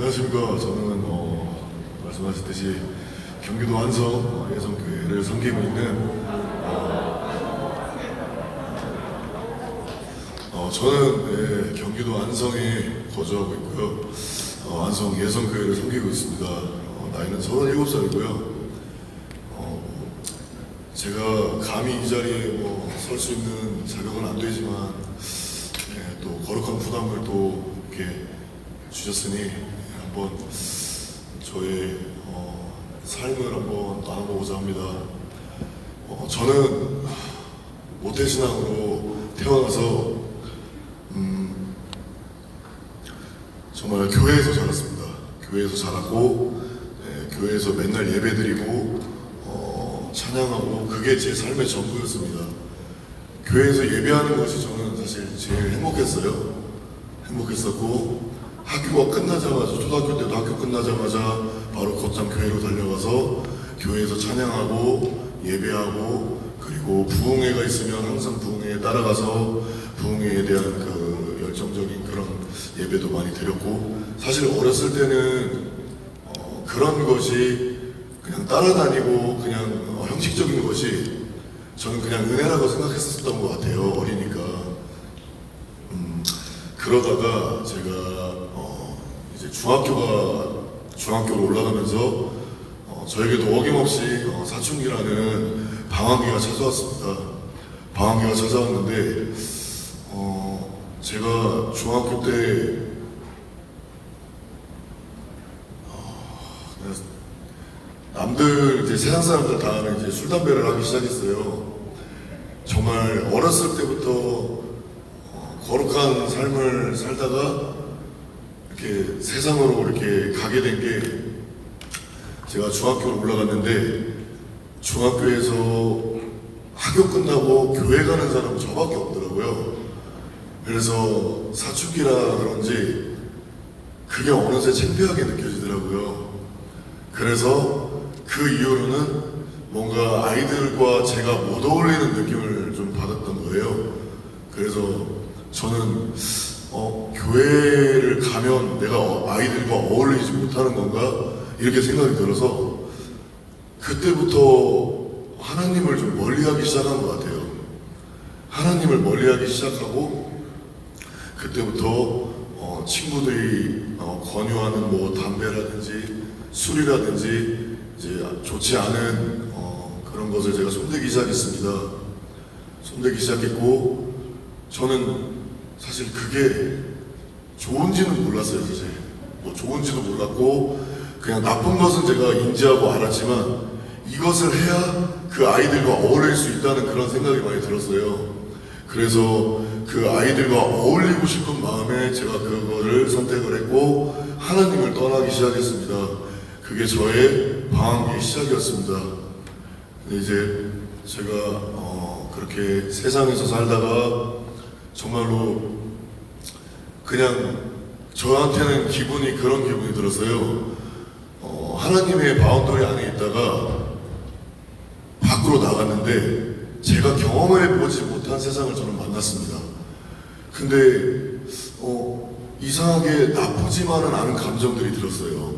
안녕하십니까. 저는 말씀하셨듯이 경기도 안성 예성교회를 섬기고 있는 저는 경기도 안성에 거주하고 있고요. 안성 예성교회를 섬기고 있습니다. 나이는 37살이고요. 제가 감히 이 자리에 설 수 있는 자격은 안 되지만 또 거룩한 부담을 또 이렇게 주셨으니 한번 저의 삶을 한번 나눠보고자 합니다. 저는 모태신앙으로 태어나서 정말 교회에서 자랐습니다. 교회에서 자랐고 교회에서 맨날 예배드리고 찬양하고 그게 제 삶의 전부였습니다. 교회에서 예배하는 것이 저는 사실 제일 행복했었고 학교가 끝나자마자, 초등학교 때도 학교 끝나자마자 바로 곧장 교회로 달려가서 교회에서 찬양하고 예배하고, 그리고 부흥회가 있으면 항상 부흥회에 따라가서 부흥회에 대한 그 열정적인 그런 예배도 많이 드렸고, 사실 어렸을 때는 그런 것이 그냥 따라다니고 그냥 형식적인 것이 저는 그냥 은혜라고 생각했었던 것 같아요, 어리니까. 그러다가 제가 이제 중학교로 올라가면서 저에게도 어김없이 사춘기라는 방황기가 찾아왔습니다. 방황기가 찾아왔는데 제가 중학교 때 남들 이제 세상 사람들 다 이제 술 담배를 하기 시작했어요. 정말 어렸을 때부터 거룩한 삶을 살다가 이렇게 세상으로 이렇게 가게 된 게, 제가 중학교로 올라갔는데 중학교에서 학교 끝나고 교회 가는 사람은 저밖에 없더라고요. 그래서 사춘기라 그런지 그게 어느새 창피하게 느껴지더라고요. 그래서 그 이후로는 뭔가 아이들과 제가 못 어울리는 느낌을 좀 받았던 거예요. 그래서 저는 교회를 가면 내가 아이들과 어울리지 못하는 건가? 이렇게 생각이 들어서 그때부터 하나님을 좀 멀리하기 시작한 것 같아요. 하나님을 멀리하기 시작하고, 그때부터 친구들이 권유하는 담배라든지 술이라든지 이제 좋지 않은 그런 것을 제가 손대기 시작했습니다. 손대기 시작했고, 저는 사실 그게 좋은지는 몰랐어요. 사실 좋은지도 몰랐고 그냥 나쁜 것은 제가 인지하고 알았지만 이것을 해야 그 아이들과 어울릴 수 있다는 그런 생각이 많이 들었어요. 그래서 그 아이들과 어울리고 싶은 마음에 제가 그거를 선택을 했고 하나님을 떠나기 시작했습니다. 그게 저의 방황의 시작이었습니다. 근데 이제 제가 그렇게 세상에서 살다가 정말로 그냥 저한테는 그런 기분이 들었어요. 하나님의 바운더리 안에 있다가 밖으로 나갔는데 제가 경험해보지 못한 세상을 저는 만났습니다. 근데 이상하게 나쁘지만은 않은 감정들이 들었어요.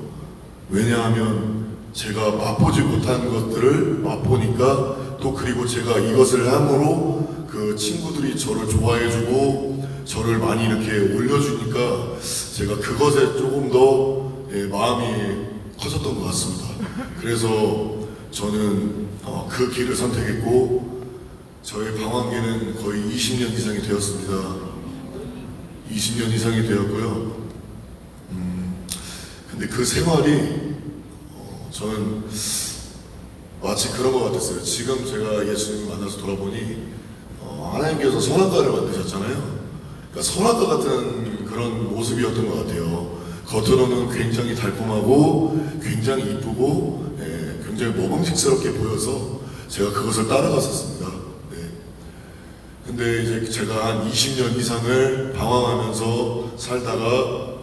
왜냐하면 제가 맛보지 못한 것들을 맛보니까, 또 그리고 제가 이것을 함으로 그 친구들이 저를 좋아해주고 저를 많이 이렇게 올려주니까 제가 그것에 조금 더 마음이 커졌던 것 같습니다. 그래서 저는 그 길을 선택했고 저의 방황기는 거의 20년 이상이 되었습니다. 20년 이상이 되었고요. 근데 그 생활이 저는 마치 그런 것 같았어요. 지금 제가 예수님을 만나서 돌아보니 하나님께서 선악과를 만드셨잖아요. 그러니까 선악과 같은 그런 모습이었던 것 같아요. 겉으로는 굉장히 달콤하고 굉장히 이쁘고 굉장히 먹음직스럽게 보여서 제가 그것을 따라갔었습니다. 근데 이제 제가 한 20년 이상을 방황하면서 살다가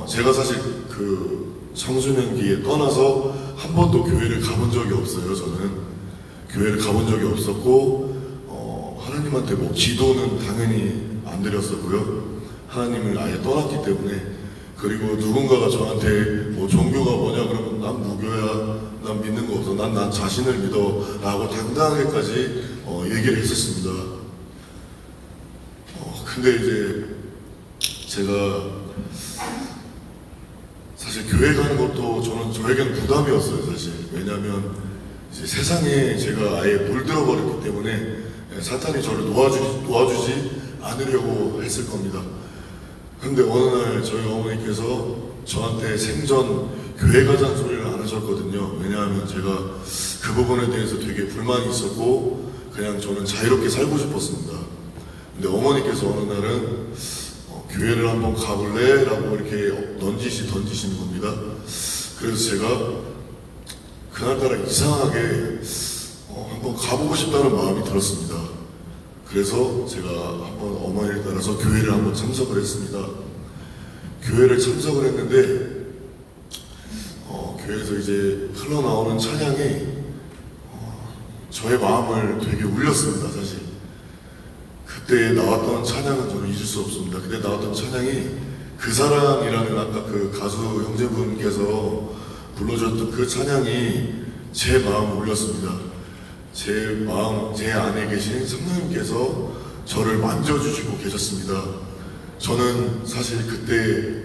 제가 사실 그 청소년기에 떠나서 한 번도 교회를 가본 적이 없어요. 저는 교회를 가본 적이 없었고 하나님한테 기도는 당연히 안 드렸었고요. 하나님을 아예 떠났기 때문에. 그리고 누군가가 저한테 뭐 종교가 뭐냐 그러면 난 무교야, 난 믿는 거 없어, 난 자신을 믿어 라고 당당하게까지 얘기를 했었습니다. 근데 이제 제가 사실 교회 가는 것도 저에게는 부담이었어요, 사실. 왜냐하면 이제 세상에 제가 아예 물들어 버렸기 때문에 사탄이 저를 도와주지 않으려고 했을 겁니다. 근데 어느 날 저희 어머니께서 저한테 생전 교회 가자는 소리를 안 하셨거든요. 왜냐하면 제가 그 부분에 대해서 되게 불만이 있었고 그냥 저는 자유롭게 살고 싶었습니다. 근데 어머니께서 어느 날은 교회를 한번 가볼래? 라고 이렇게 던지시는 겁니다. 그래서 제가 그날따라 이상하게 한번 가보고 싶다는 마음이 들었습니다. 그래서 제가 한번 어머니를 따라서 교회를 한번 참석을 했습니다. 교회를 참석을 했는데 교회에서 이제 흘러나오는 찬양이 저의 마음을 되게 울렸습니다, 사실. 그때 나왔던 찬양은 저는 잊을 수 없습니다. 그때 나왔던 찬양이 그 사랑이라는 아까 그 가수 형제분께서 불러줬던 그 찬양이 제 마음을 울렸습니다. 제 안에 계신 성령님께서 저를 만져주시고 계셨습니다. 저는 사실 그때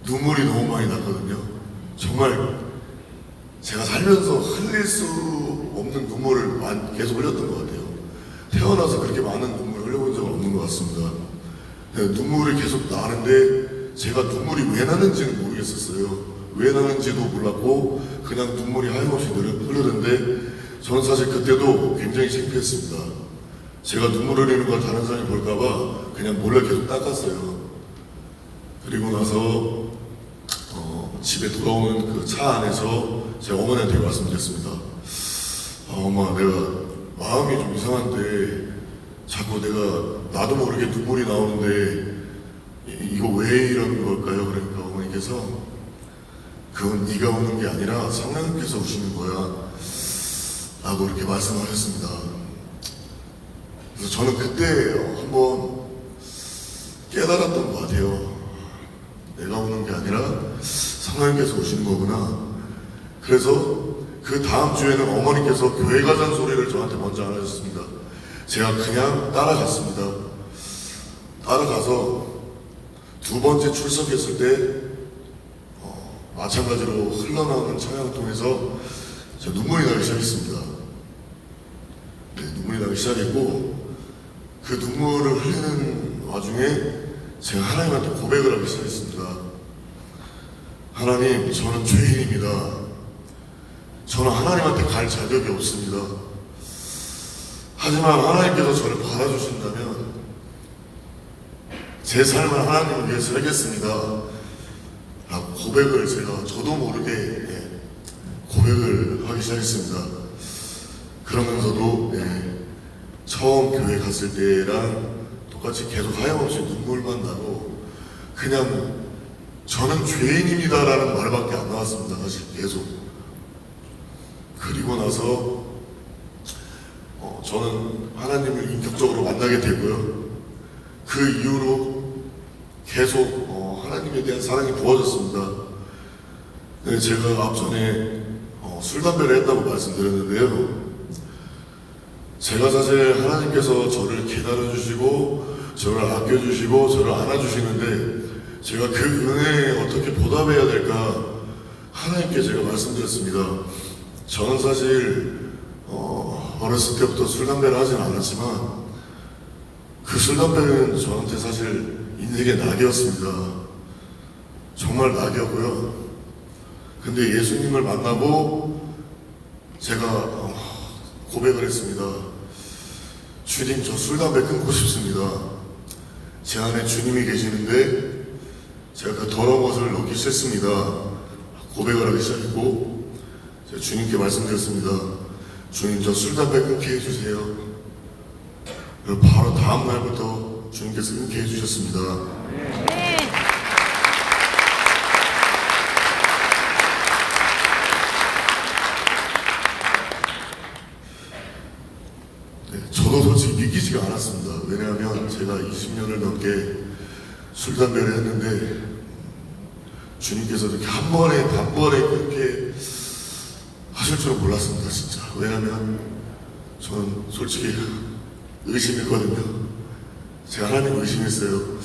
눈물이 너무 많이 났거든요. 정말 제가 살면서 흘릴 수 없는 눈물을 계속 흘렸던 것 같아요. 태어나서 그렇게 많은 눈물을 흘려본 적은 없는 것 같습니다. 눈물이 계속 나는데 제가 눈물이 왜 나는지는 모르겠었어요. 왜 나는지도 몰랐고 그냥 눈물이 하염없이 흐르는데 저는 사실 그때도 굉장히 창피했습니다. 제가 눈물 흘리는 걸 다른 사람이 볼까봐 그냥 몰래 계속 닦았어요. 그리고 나서 집에 돌아오는 그 차 안에서 제 어머니한테 말씀드렸습니다. 엄마, 내가 마음이 좀 이상한데 자꾸 나도 모르게 눈물이 나오는데 이거 왜 이러는 걸까요? 그러니까 어머니께서 그건 네가 우는 게 아니라 성령님께서 우시는 거야 라고 이렇게 말씀하셨습니다. 그래서 저는 그때 한번 깨달았던 것 같아요. 내가 우는 게 아니라 성령님께서 우시는 거구나. 그래서 그 다음 주에는 어머니께서 교회 가자는 소리를 저한테 먼저 안 하셨습니다. 제가 그냥 따라갔습니다. 따라가서 두 번째 출석했을 때 마찬가지로 흘러나오는 찬양을 통해서 제가 눈물이 나기 시작했습니다. 네, 눈물이 나기 시작했고 그 눈물을 흘리는 와중에 제가 하나님한테 고백을 하기 시작했습니다. 하나님, 저는 죄인입니다. 저는 하나님한테 갈 자격이 없습니다. 하지만 하나님께서 저를 받아주신다면 제 삶을 하나님을 위해 살겠습니다 라고 고백을 제가 저도 모르게 고백을 하기 시작했습니다. 그러면서도 처음 교회 갔을 때랑 똑같이 계속 하염없이 눈물만 나고 그냥 저는 죄인입니다 라는 말밖에 안 나왔습니다. 사실 계속. 그리고 나서 저는 하나님을 인격적으로 만나게 되고요. 그 이후로 계속 하나님에 대한 사랑이 부어졌습니다. 네, 제가 앞전에 술, 담배를 했다고 말씀드렸는데요. 제가 사실 하나님께서 저를 기다려주시고 저를 아껴주시고 저를 안아주시는데 제가 그 은혜에 어떻게 보답해야 될까 하나님께 제가 말씀드렸습니다. 저는 사실 어렸을 때부터 술, 담배를 하진 않았지만 그 술, 담배는 저한테 사실 인생의 낙이었습니다. 정말 낙이었고요. 근데 예수님을 만나고 제가 고백을 했습니다. 주님, 저 술, 담배 끊고 싶습니다. 제 안에 주님이 계시는데 제가 그 더러운 것을 넣기 싫습니다. 고백을 하기 시작했고 제가 주님께 말씀드렸습니다. 주님, 저 술, 담배 끊게 해주세요. 그리고 바로 다음 날부터 주님께서 끊게 해주셨습니다. 저도 솔직히 믿기지가 않았습니다. 왜냐하면 제가 20년을 넘게 술, 담배를 했는데 주님께서 이렇게 한 번에 단번에 그렇게 하실 줄은 몰랐습니다, 진짜. 왜냐면 저는 솔직히 의심했거든요. 제가 하나님 의심했어요.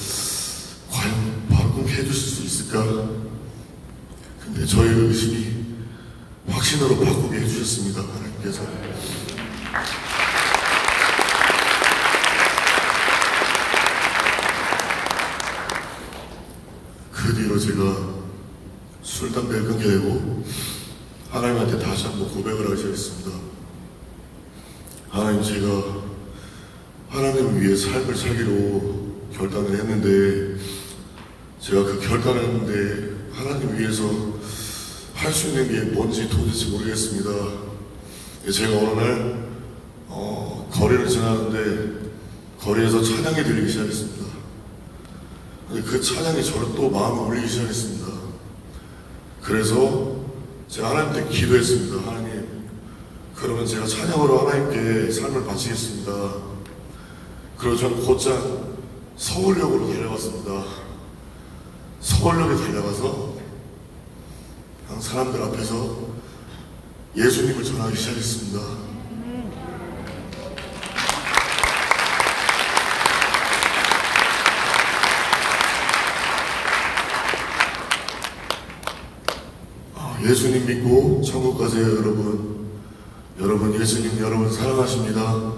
과연 바로 그렇게 해주실 수 있을까? 근데 저의 의심이 확신으로 바꾸게 해주셨습니다, 하나님께서. 그 뒤로 제가 술, 담배를 끊게 되고 하나님한테 다시 한번 고백을 하기 시작했습니다. 하나님, 제가 하나님을 위해 삶을 살기로 결단을 했는데 제가 그 결단을 했는데 하나님 위해서 할 수 있는 게 뭔지 도대체 모르겠습니다. 제가 어느 날 거리를 지나는데 거리에서 찬양이 들리기 시작했습니다. 근데 그 찬양이 저를 또 마음을 울리기 시작했습니다. 그래서 제가 하나님께 기도했습니다. 하나님, 그러면 제가 찬양으로 하나님께 삶을 바치겠습니다. 그리고 저는 곧장 서울역으로 달려갔습니다. 서울역에 달려가서 그냥 사람들 앞에서 예수님을 전하기 시작했습니다. 예수님 믿고 천국 가세요, 여러분. 여러분, 예수님 여러분 사랑하십니다.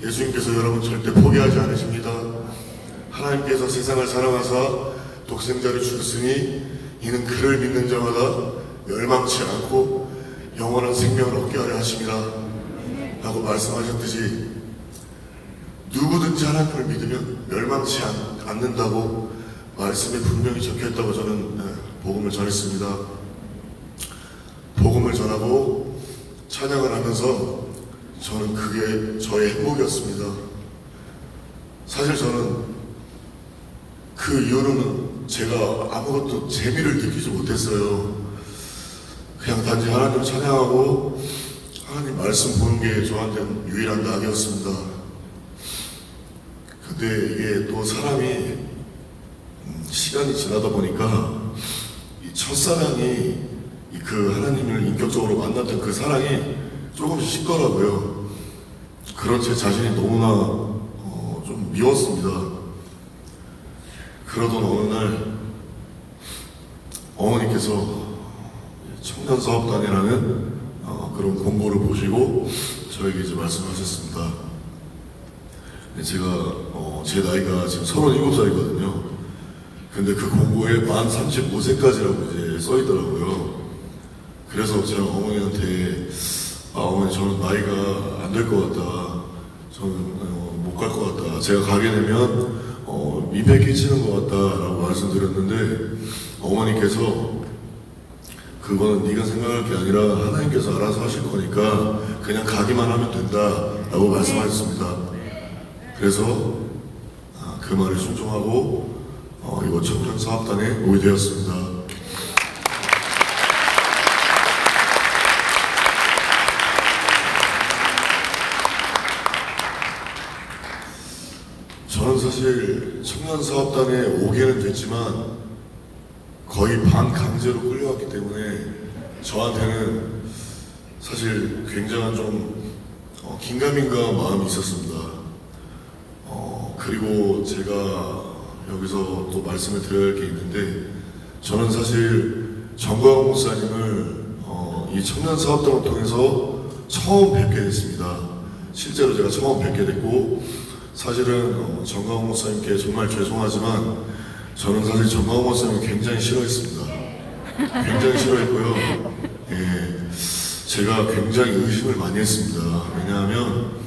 예수님께서 여러분 절대 포기하지 않으십니다. 하나님께서 세상을 사랑하사 독생자를 주셨으니 이는 그를 믿는 자마다 멸망치 않고 영원한 생명을 얻게 하려 하심이라 라고 말씀하셨듯이 누구든지 하나님을 믿으면 멸망치 않는다고 말씀에 분명히 적혀있다고 저는 복음을 전했습니다. 복음을 전하고 찬양을 하면서 저는 그게 저의 행복이었습니다. 사실 저는 그 이후로는 제가 아무것도 재미를 느끼지 못했어요. 그냥 단지 하나님 찬양하고 하나님 말씀 보는 게 저한테는 유일한 낙이었습니다. 근데 이게 또 사람이 시간이 지나다 보니까 이 첫사랑이 그 하나님을 인격적으로 만났던 그 사랑이 조금씩 식더라고요. 그런 제 자신이 너무나 좀 미웠습니다. 그러던 어느 날 어머니께서 청년사업단이라는 그런 공고를 보시고 저에게 이제 말씀하셨습니다. 제가 제 나이가 지금 37살이거든요. 근데 그 공고에 만 35세까지라고 이제 써있더라고요. 그래서 제가 어머니한테 어머니, 저는 나이가 안 될 것 같다. 저는 못 갈 것 같다. 제가 가게 되면 민폐 끼치는 것 같다라고 말씀드렸는데 어머니께서 그거는 네가 생각할 게 아니라 하나님께서 알아서 하실 거니까 그냥 가기만 하면 된다라고 말씀하셨습니다. 그래서 그 말에 순종하고 이곳 청년사업단에 오게 되었습니다. 저는 사실 청년사업단에 오게는 됐지만 거의 반강제로 끌려왔기 때문에 저한테는 사실 굉장한 좀 긴가민가 마음이 있었습니다. 그리고 제가 여기서 또 말씀을 드려야 할 게 있는데 저는 사실 정광훈 목사님을 이 청년사업단을 통해서 처음 뵙게 됐습니다. 실제로 제가 처음 뵙게 됐고 사실은 정광훈 목사님께 정말 죄송하지만 저는 사실 정광훈 목사님을 굉장히 싫어했습니다. 굉장히 싫어했고요. 예, 제가 굉장히 의심을 많이 했습니다. 왜냐하면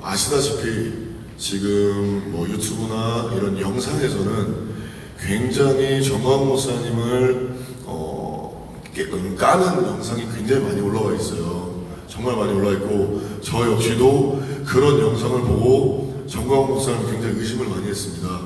아시다시피 지금 뭐 유튜브나 이런 영상에서는 굉장히 정광훈 목사님을 까는 영상이 굉장히 많이 올라와 있어요. 정말 많이 올라와 있고 저 역시도 그런 영상을 보고 정광훈 목사님 굉장히 의심을 많이 했습니다.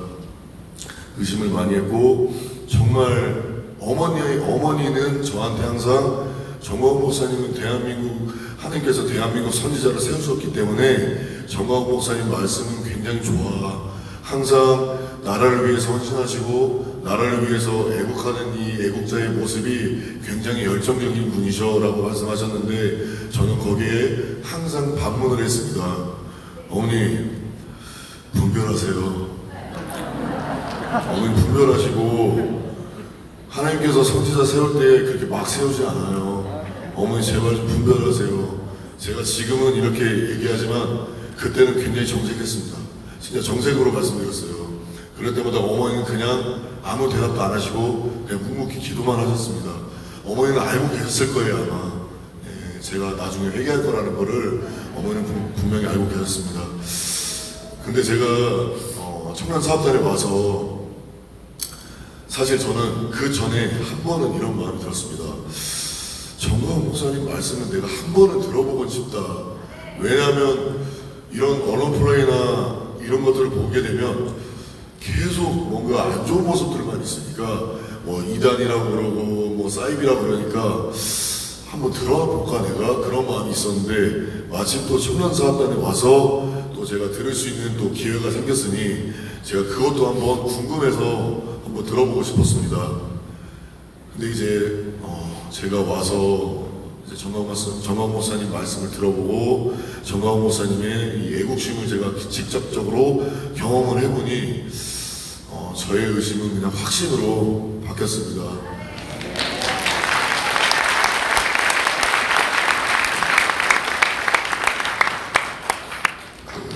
의심을 많이 했고 정말 어머니는 저한테 항상 정광훈 목사님은 대한민국 하나님께서 대한민국 선지자를 세우셨기 때문에 정광훈 목사님 말씀은 굉장히 좋아. 항상 나라를 위해서 헌신하시고 나라를 위해서 애국하는 이 애국자의 모습이 굉장히 열정적인 분이셔라고 말씀하셨는데 저는 거기에 항상 반문을 했습니다. 어머니 분별하세요. 어머니 분별하시고 하나님께서 선지자 세울 때 그렇게 막 세우지 않아요. 어머니 제발 좀 분별하세요. 제가 지금은 이렇게 얘기하지만 그때는 굉장히 정색했습니다. 진짜 정색으로 말씀드렸어요. 그럴 때마다 어머니는 그냥 아무 대답도 안 하시고 그냥 묵묵히 기도만 하셨습니다. 어머니는 알고 계셨을 거예요 아마. 예, 제가 나중에 회개할 거라는 거를 어머니는 분명히 알고 계셨습니다. 근데 제가 청년사업단에 와서 사실 저는 그 전에 한 번은 이런 마음이 들었습니다. 정광훈 목사님 말씀은 내가 한 번은 들어보고 싶다. 왜냐하면 이런 언론 플레이나 이런 것들을 보게 되면 계속 뭔가 안 좋은 모습들만 있으니까 뭐 이단이라고 그러고 뭐 사이비라고 그러니까 한번 들어와 볼까 내가 그런 마음이 있었는데 마침 또 청년사업단에 와서 또 제가 들을 수 있는 또 기회가 생겼으니 제가 그것도 한번 궁금해서 한번 들어보고 싶었습니다. 근데 이제 제가 와서 이제 정광훈 목사님 말씀을 들어보고 정광훈 목사님의 이 애국심을 제가 직접적으로 경험을 해보니 저의 의심은 그냥 확신으로 바뀌었습니다.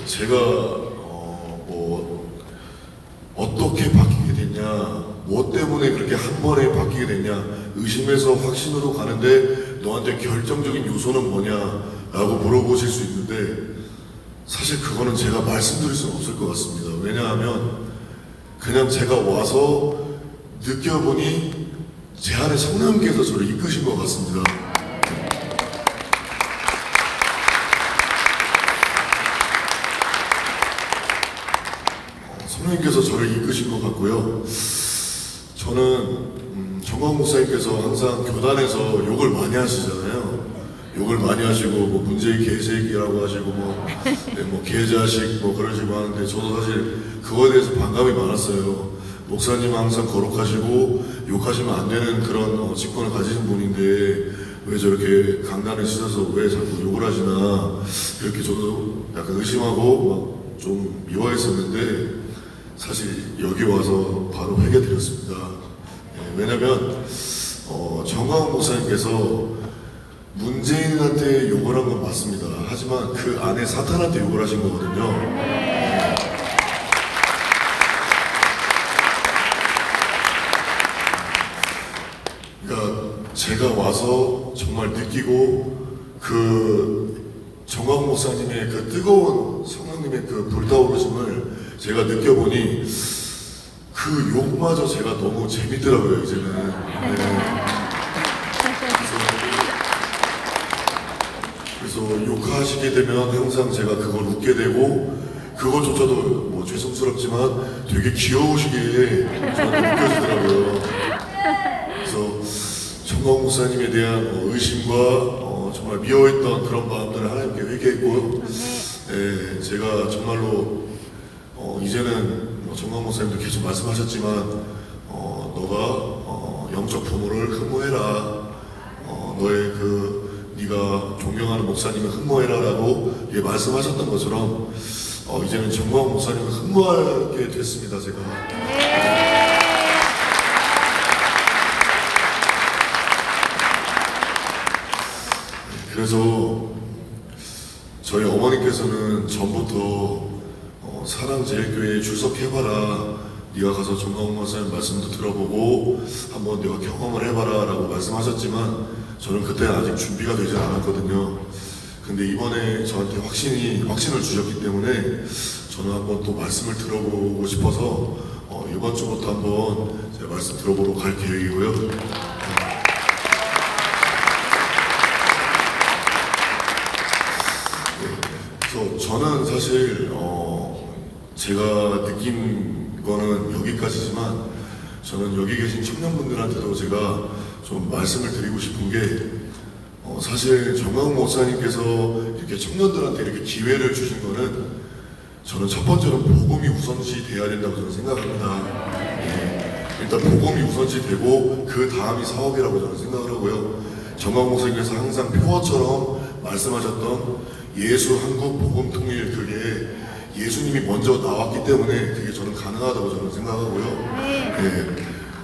제가 뭐 어떻게 바뀌게 됐냐, 뭐 때문에 그렇게 한 번에 바뀌게 됐냐 의심해서 확신으로 가는데 너한테 결정적인 요소는 뭐냐라고 물어보실 수 있는데 사실 그거는 제가 말씀드릴 수는 없을 것 같습니다. 왜냐하면 그냥 제가 와서 느껴보니 제 안에 성령께서 저를 이끄신 것 같습니다. 성령님께서 저를 이끄신 것 같고요. 저는 정광훈 목사님께서 항상 교단에서 욕을 많이 하시잖아요. 욕을 많이 하시고 뭐 문재인 개새끼라고 하시고 뭐 개자식 뭐 그러시고 하는데 저도 사실 그거에 대해서 반감이 많았어요. 목사님 항상 거룩하시고 욕하시면 안 되는 그런 직권을 가지신 분인데 왜 저렇게 강단을 씻어서 왜 자꾸 욕을 하시나 이렇게 저도 약간 의심하고 막 좀 미워했었는데 사실 여기 와서 바로 회개드렸습니다. 왜냐면 정광훈 목사님께서 문재인한테 욕을 한 건 맞습니다. 하지만 그 안에 사탄한테 욕을 하신 거거든요. 그러니까 제가 와서 정말 느끼고 그 정광훈 목사님의 그 뜨거운 성령님의 그 불타오르심을 제가 느껴보니 그 욕마저 제가 너무 재밌더라고요 이제는. 그래서 욕하시게 되면 항상 제가 그걸 웃게 되고 그것조차도 뭐 죄송스럽지만 되게 귀여우시게 저한테 느껴지더라고요. 그래서 정광훈 목사님에 대한 의심과 정말 미워했던 그런 마음들을 하나님께 회개했고요. 네, 제가 정말로 이제는 정광훈 목사님도 계속 말씀하셨지만 너가 영적 부모를 흠모해라. 너의 네가 존경하는 목사님을 흠모해라라고 말씀하셨던 것처럼 이제는 정광훈 목사님을 흠모하게 됐습니다. 제가. 그래서 저희 어머니께서는 전부터 사랑제일교회에 출석해봐라. 네가 가서 정광훈 목사님 말씀도 들어보고 한번 네가 경험을 해봐라 라고 말씀하셨지만 저는 그때 아직 준비가 되지 않았거든요. 근데 이번에 저한테 확신을 주셨기 때문에 저는 한번 또 말씀을 들어보고 싶어서 이번 주부터 한번 제가 말씀 들어보러 갈 계획이고요. 그래서 저는 사실 제가 느낀 거는 여기까지지만 저는 여기 계신 청년분들한테도 제가 좀 말씀을 드리고 싶은 게 사실 정광훈 목사님께서 이렇게 청년들한테 이렇게 기회를 주신 거는 저는 첫 번째로 복음이 우선시 돼야 된다고 저는 생각합니다. 일단 복음이 우선시 되고 그 다음이 사업이라고 저는 생각을 하고요. 정광 목사님께서 항상 표어처럼 말씀하셨던 예수 한국 복음 통일, 그게 예수님이 먼저 나왔기 때문에 그게 저는 가능하다고 저는 생각하고요. 네.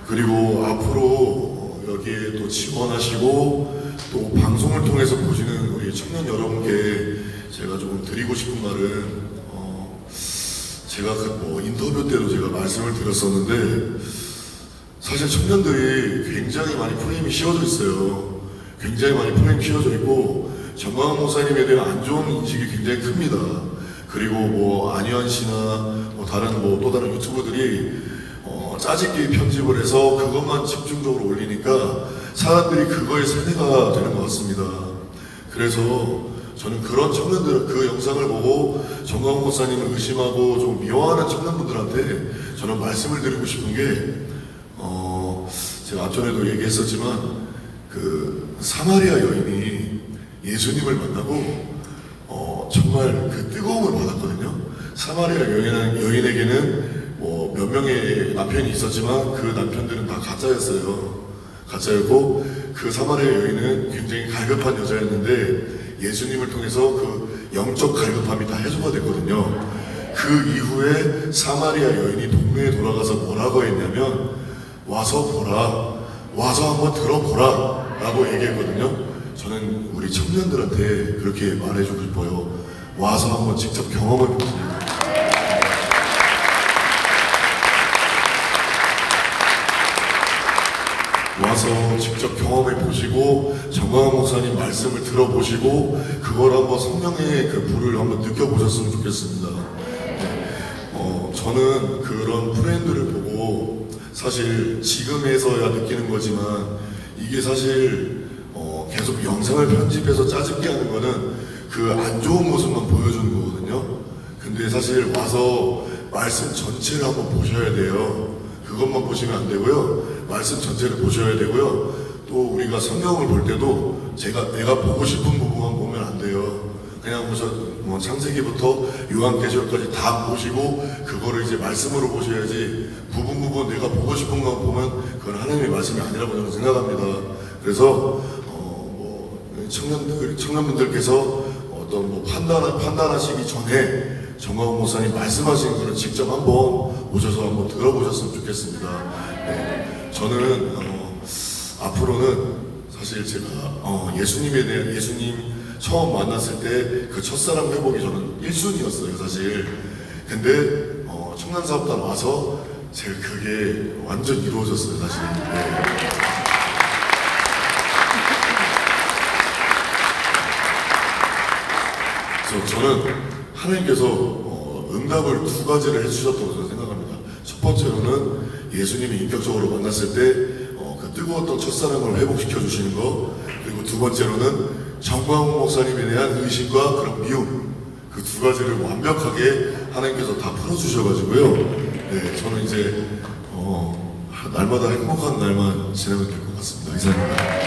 그리고 앞으로 여기에 또 지원하시고 또 방송을 통해서 보시는 우리 청년 여러분께 제가 조금 드리고 싶은 말은, 제가 그 인터뷰 때도 제가 말씀을 드렸었는데, 사실 청년들이 굉장히 많이 프레임이 씌워져 있어요. 굉장히 많이 프레임이 씌워져 있고, 정광훈 목사님에 대한 안 좋은 인식이 굉장히 큽니다. 그리고 안희환 씨나 다른 또 다른 유튜버들이 짜집기 편집을 해서 그것만 집중적으로 올리니까 사람들이 그거에 세뇌가 되는 것 같습니다. 그래서 저는 그런 청년들, 그 영상을 보고 정광훈 목사님을 의심하고 좀 미워하는 청년분들한테 저는 말씀을 드리고 싶은 게, 제가 앞전에도 얘기했었지만 그 사마리아 여인이 예수님을 만나고 정말 그 뜨거움을 받았거든요. 사마리아 여인에게는 몇 명의 남편이 있었지만 그 남편들은 다 가짜였어요. 가짜였고, 그 사마리아 여인은 굉장히 갈급한 여자였는데 예수님을 통해서 그 영적 갈급함이 다 해소가 됐거든요. 그 이후에 사마리아 여인이 동네에 돌아가서 뭐라고 했냐면, 와서 보라, 와서 한번 들어보라 라고 얘기했거든요. 저는 우리 청년들한테 그렇게 말해주고 싶어요. 와서 한번 직접 경험해 보세요. 와서 직접 경험해 보시고 정광훈 목사님 말씀을 들어보시고 그걸 한번 성령의 그 불을 한번 느껴보셨으면 좋겠습니다. 저는 그런 프렌드를 보고 사실 지금에서야 느끼는 거지만, 이게 사실 계속 영상을 편집해서 짜집게 하는 거는 그 안 좋은 모습만 보여주는 거거든요. 근데 사실 와서 말씀 전체를 한번 보셔야 돼요. 그것만 보시면 안 되고요. 말씀 전체를 보셔야 되고요. 또 우리가 성경을 볼 때도 내가 보고 싶은 부분만 보면 안 돼요. 그냥 창세기부터 요한계시록까지 다 보시고 그거를 이제 말씀으로 보셔야지, 부분 내가 보고 싶은 것만 보면 그건 하나님의 말씀이 아니라고 저는 생각합니다. 그래서 청년분들께서 어떤 판단하시기 전에 정광훈 목사님 말씀하신 거를 직접 한번 오셔서 한번 들어보셨으면 좋겠습니다. 네. 저는 앞으로는 사실 제가 예수님에 대한, 예수님 처음 만났을 때 그 첫사랑 회복이 저는 1순위였어요 사실. 근데 청년사업단 와서 제가 그게 완전 이루어졌어요 사실. 네. 그래서 저는 하나님께서 응답을 두 가지를 해주셨다고 저는 생각합니다. 첫 번째로는 예수님이 인격적으로 만났을 때 그 뜨거웠던 첫사랑을 회복시켜 주시는 거, 그리고 두 번째로는 정광훈 목사님에 대한 의심과 그런 미움, 그 두 가지를 완벽하게 하나님께서 다 풀어주셔가지고요. 네, 저는 이제 날마다 행복한 날만 지내면 될 것 같습니다. 이상입니다.